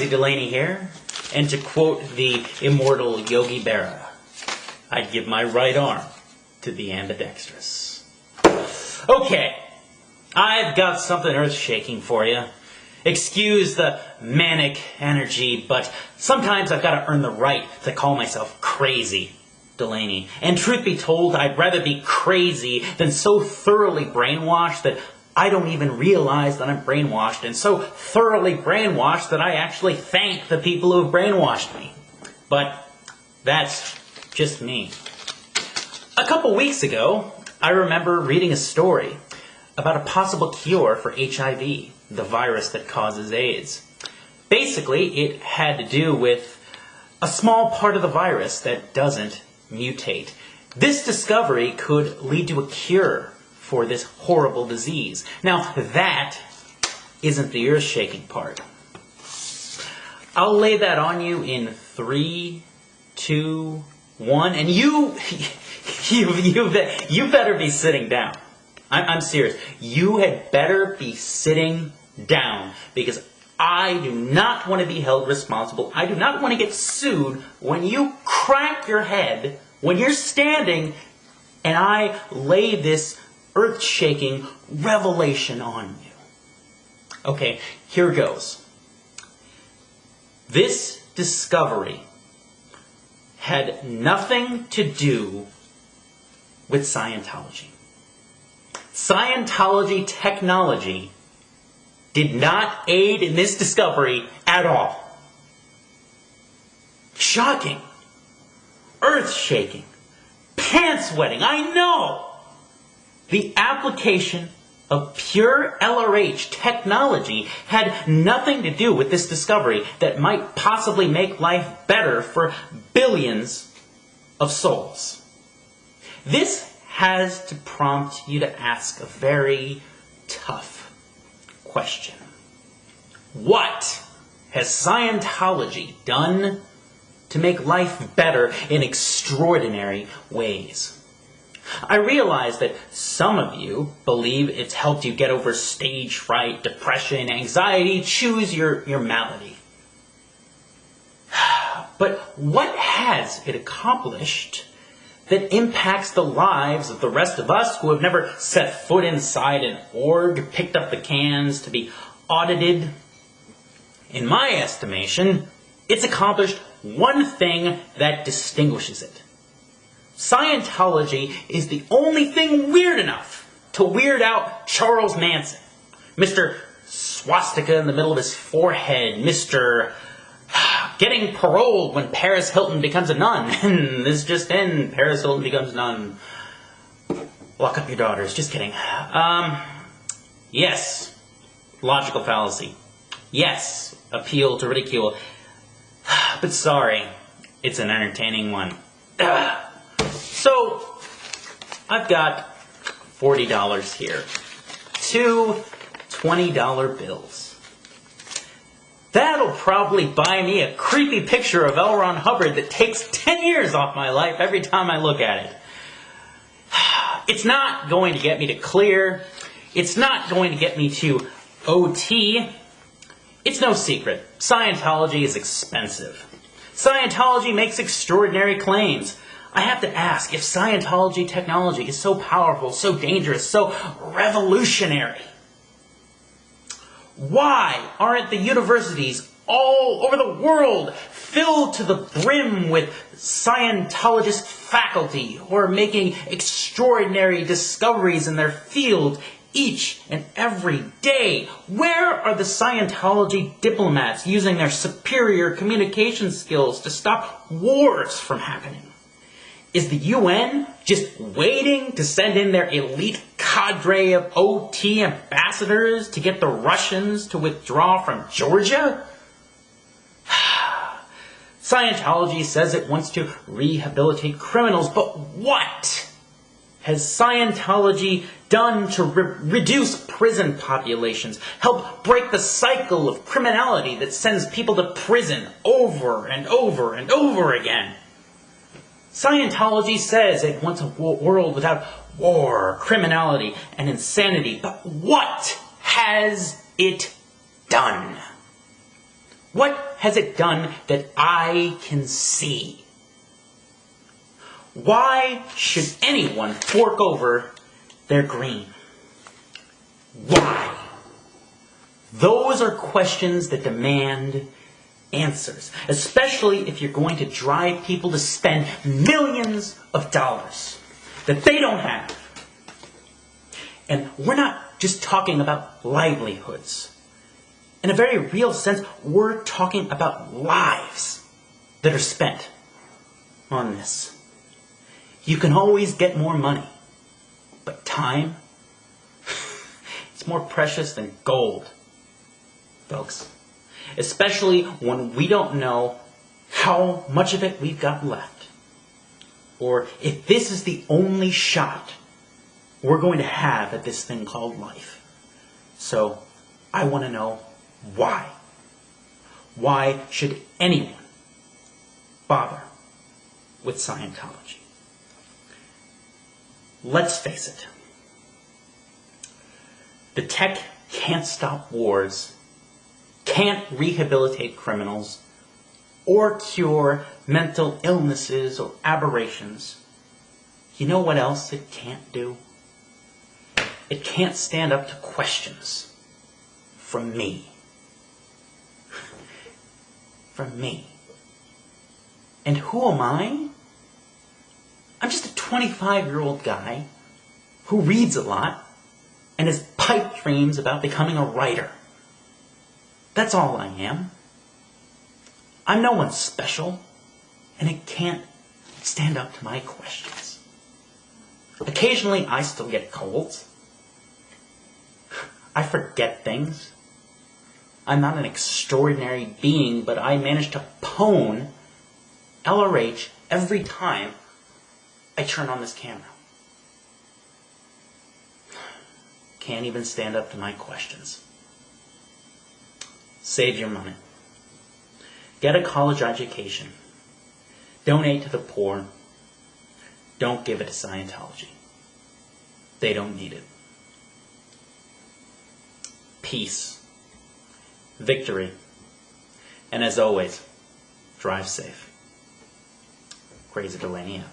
Crazy Delaney here, and to quote the immortal Yogi Berra, I'd give my right arm to the ambidextrous. Okay, I've got something earth-shaking for you. Excuse the manic energy, but sometimes I've got to earn the right to call myself Crazy Delaney. And truth be told, I'd rather be crazy than so thoroughly brainwashed that I don't even realize that I'm brainwashed, and so thoroughly brainwashed that I actually thank the people who have brainwashed me. But that's just me. A couple weeks ago, I remember reading a story about a possible cure for HIV, the virus that causes AIDS. Basically, it had to do with a small part of the virus that doesn't mutate. This discovery could lead to a cure for this horrible disease. Now, that isn't the earth-shaking part. I'll lay that on you in 3, 2, 1, and you better be sitting down. I'm serious. You had better be sitting down, because I do not want to be held responsible. I do not want to get sued when you crack your head when you're standing and I lay this earth-shaking revelation on you. Okay, here goes. This discovery had nothing to do with Scientology. Scientology technology did not aid in this discovery at all. Shocking. Earth-shaking. Pants-wetting. I know. The application of pure LRH technology had nothing to do with this discovery that might possibly make life better for billions of souls. This has to prompt you to ask a very tough question. What has Scientology done to make life better in extraordinary ways? I realize that some of you believe it's helped you get over stage fright, depression, anxiety, choose your malady. But what has it accomplished that impacts the lives of the rest of us who have never set foot inside an org, picked up the cans to be audited? In my estimation, it's accomplished one thing that distinguishes it. Scientology is the only thing weird enough to weird out Charles Manson, Mr. Swastika in the middle of his forehead, Mr. Getting paroled when Paris Hilton becomes a nun, and this just in, Paris Hilton becomes a nun. Lock up your daughters, just kidding. Yes, logical fallacy. Yes, appeal to ridicule. But sorry, it's an entertaining one. So, I've got $40 here. 2 $20 bills. That'll probably buy me a creepy picture of L. Ron Hubbard that takes 10 years off my life every time I look at it. It's not going to get me to clear. It's not going to get me to OT. It's no secret. Scientology is expensive. Scientology makes extraordinary claims. I have to ask, if Scientology technology is so powerful, so dangerous, so revolutionary, why aren't the universities all over the world filled to the brim with Scientologist faculty who are making extraordinary discoveries in their field each and every day? Where are the Scientology diplomats using their superior communication skills to stop wars from happening? Is the UN just waiting to send in their elite cadre of OT ambassadors to get the Russians to withdraw from Georgia? Scientology says it wants to rehabilitate criminals, but what has Scientology done to reduce prison populations, help break the cycle of criminality that sends people to prison over and over and over again? Scientology says it wants a world without war, criminality, and insanity. But what has it done? What has it done that I can see? Why should anyone fork over their green? Why? Those are questions that demand answers, especially if you're going to drive people to spend millions of dollars that they don't have. And we're not just talking about livelihoods. In a very real sense, we're talking about lives that are spent on this. You can always get more money, but time, it's more precious than gold, folks. Especially when we don't know how much of it we've got left. Or if this is the only shot we're going to have at this thing called life. So, I want to know why. Why should anyone bother with Scientology? Let's face it. The tech can't stop wars, can't rehabilitate criminals, or cure mental illnesses or aberrations. You know what else it can't do? It can't stand up to questions from me. From me. And who am I? I'm just a 25-year-old guy who reads a lot and has pipe dreams about becoming a writer. That's all I am. I'm no one special, and it can't stand up to my questions. Occasionally, I still get colds. I forget things. I'm not an extraordinary being, but I manage to pwn LRH every time I turn on this camera. Can't even stand up to my questions. Save your money. Get a college education. Donate to the poor. Don't give it to Scientology. They don't need it. Peace. Victory. And as always, drive safe. Crazy Delaney out.